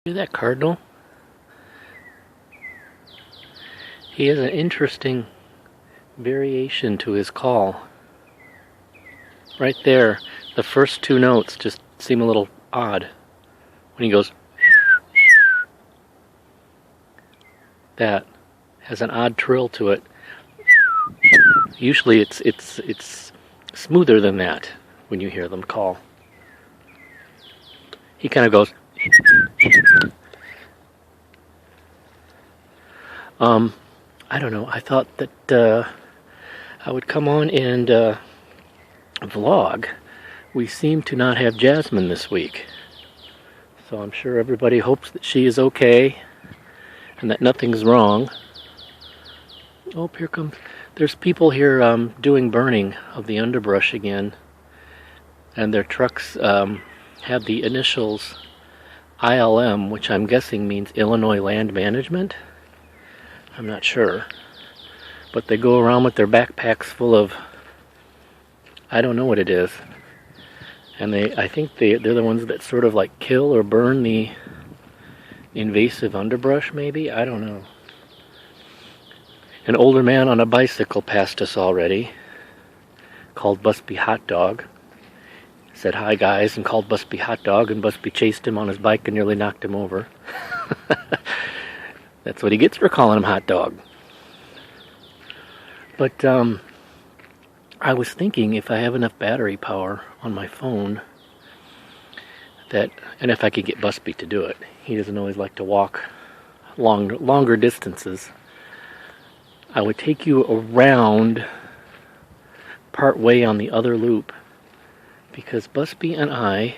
See that cardinal? He has an interesting variation to his call. Right there, the first two notes just seem a little odd. When he goes, that has an odd trill to it. Usually it's smoother than that when you hear them call. He kind of goes. I don't know. I thought that I would come on and vlog. We seem to not have Jasmine this week, so I'm sure everybody hopes that she is okay and that nothing's wrong. Oh, here comes. There's people here doing burning of the underbrush again, and their trucks have the initials ILM, which I'm guessing means Illinois Land Management. I'm not sure. But they go around with their backpacks full of, I don't know what it is. And I think they're the ones that sort of like kill or burn the invasive underbrush, maybe? I don't know. An older man on a bicycle passed us already, called Busby Hot Dog. Said hi guys and called Busby Hot Dog, and Busby chased him on his bike and nearly knocked him over. That's what he gets for calling him Hot Dog. But I was thinking, if I have enough battery power on my phone, and if I could get Busby to do it, he doesn't always like to walk longer distances, I would take you around part way on the other loop, because Busby and I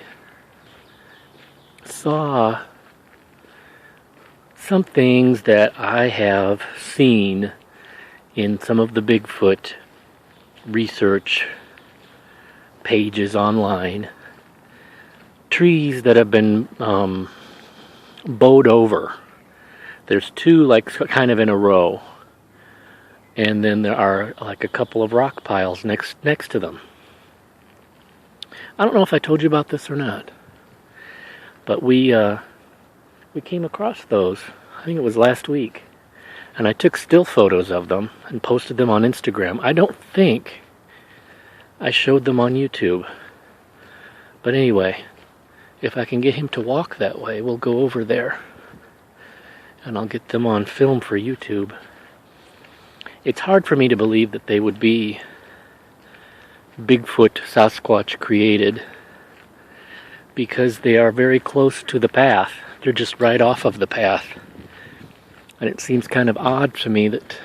saw some things that I have seen in some of the Bigfoot research pages online. Trees that have been bowed over. There's two like kind of in a row, and then there are like a couple of rock piles next to them. I don't know if I told you about this or not, but we came across those. I think it was last week, and I took still photos of them and posted them on Instagram. I don't think I showed them on YouTube, but anyway, if I can get him to walk that way, we'll go over there and I'll get them on film for YouTube. It's hard for me to believe that they would be Bigfoot Sasquatch created, because they are very close to the path. They're just right off of the path. And it seems kind of odd to me that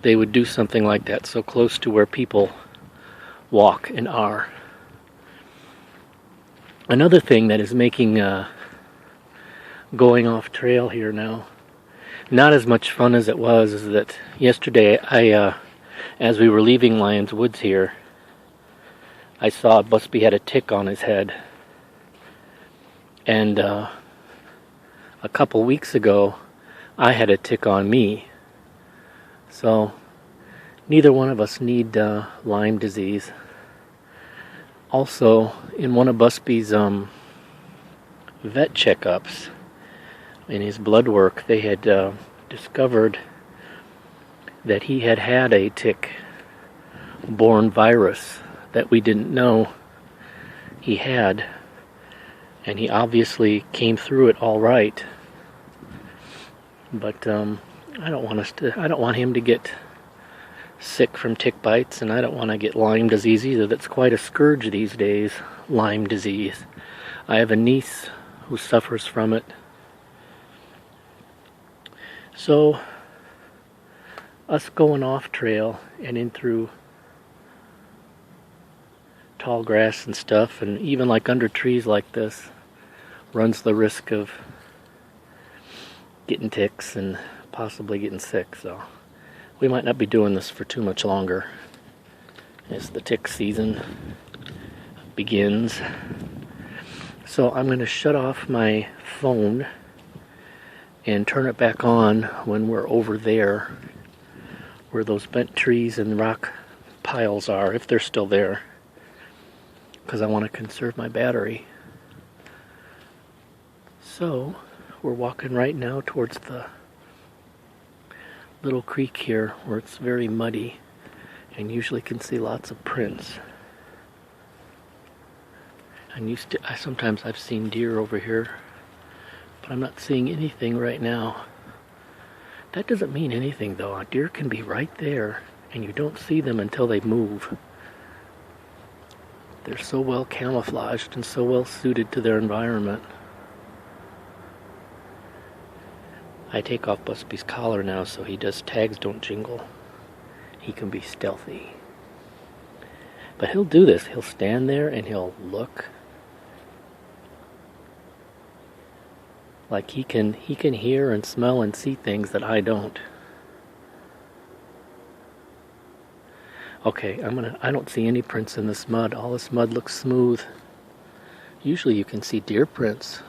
they would do something like that so close to where people walk and are. Another thing that is making going off trail here now not as much fun as it was is that yesterday as we were leaving Lyons Woods here, I saw Busby had a tick on his head. And a couple weeks ago, I had a tick on me. So neither one of us need Lyme disease. Also, in one of Busby's vet checkups, in his blood work, they had discovered that he had a tick-borne virus that we didn't know he had, and he obviously came through it all right. But I don't want him to get sick from tick bites, and I don't want to get Lyme disease either. That's quite a scourge these days, Lyme disease. I have a niece who suffers from it. So, us going off trail and in through tall grass and stuff, and even like under trees like this, runs the risk of getting ticks and possibly getting sick. So we might not be doing this for too much longer as the tick season begins. So I'm going to shut off my phone and turn it back on when we're over there where those bent trees and rock piles are, if they're still there, because I want to conserve my battery. So, we're walking right now towards the little creek here where it's very muddy and usually can see lots of prints. Sometimes I've seen deer over here, but I'm not seeing anything right now. That doesn't mean anything though. A deer can be right there and you don't see them until they move. They're so well camouflaged and so well suited to their environment. I take off Busby's collar now so tags don't jingle. He can be stealthy. But he'll do this. He'll stand there and he'll look. Like he can hear and smell and see things that I don't. Okay, I don't see any prints in this mud. All this mud looks smooth. Usually you can see deer prints,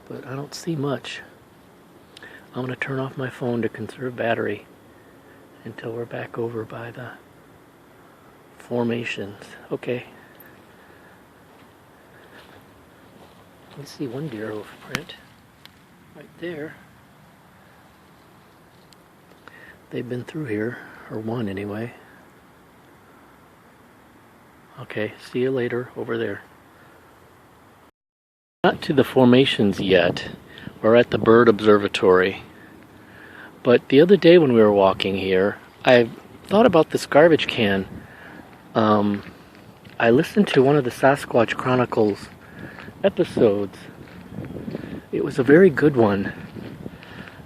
but I don't see much. I'm going to turn off my phone to conserve battery until we're back over by the formations. Okay. I see one deer hoof print right there. They've been through here, or one anyway. Okay, see you later over there. Not to the formations yet. We're at the bird observatory. But the other day when we were walking here, I thought about this garbage can. I listened to one of the Sasquatch Chronicles episodes. It was a very good one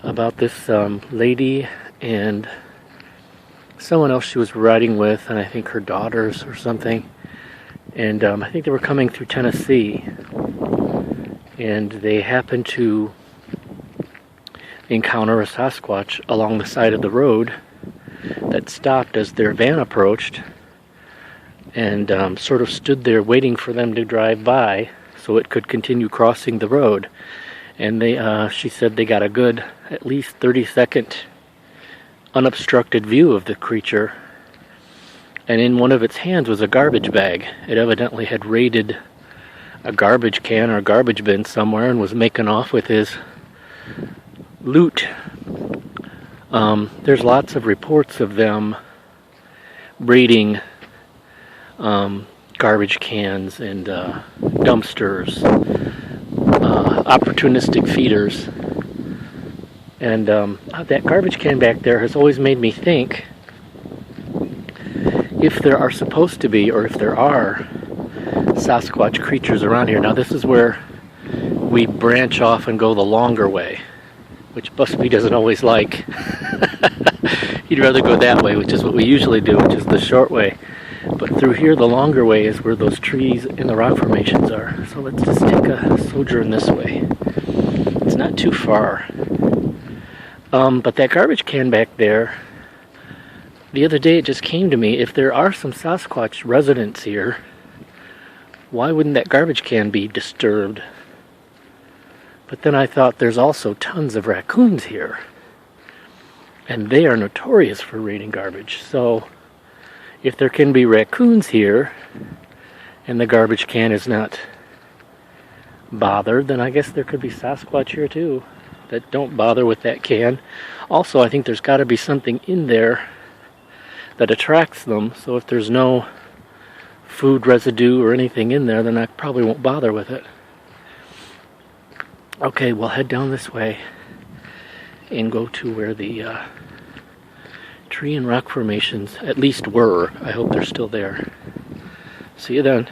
about this lady and someone else she was riding with, and I think her daughters or something. And I think they were coming through Tennessee, and they happened to encounter a Sasquatch along the side of the road that stopped as their van approached and sort of stood there waiting for them to drive by so it could continue crossing the road. And she said they got a good at least 30-second unobstructed view of the creature, and in one of its hands was a garbage bag. It evidently had raided a garbage can or a garbage bin somewhere and was making off with his loot. There's lots of reports of them raiding garbage cans and dumpsters, opportunistic feeders. And that garbage can back there has always made me think, if there are supposed to be, or if there are Sasquatch creatures around here. Now this is where we branch off and go the longer way, which Busby doesn't always like. He'd rather go that way, which is what we usually do, which is the short way. But through here, the longer way is where those trees and the rock formations are. So let's just take a sojourn this way. It's not too far. But that garbage can back there, the other day it just came to me, if there are some Sasquatch residents here, why wouldn't that garbage can be disturbed? But then I thought there's also tons of raccoons here, and they are notorious for raiding garbage. So if there can be raccoons here and the garbage can is not bothered, then I guess there could be Sasquatch here too that don't bother with that can. Also, I think there's got to be something in there that attracts them, so if there's no food residue or anything in there, then I probably won't bother with it. Okay, we'll head down this way and go to where the tree and rock formations at least were. I hope they're still there. See you then.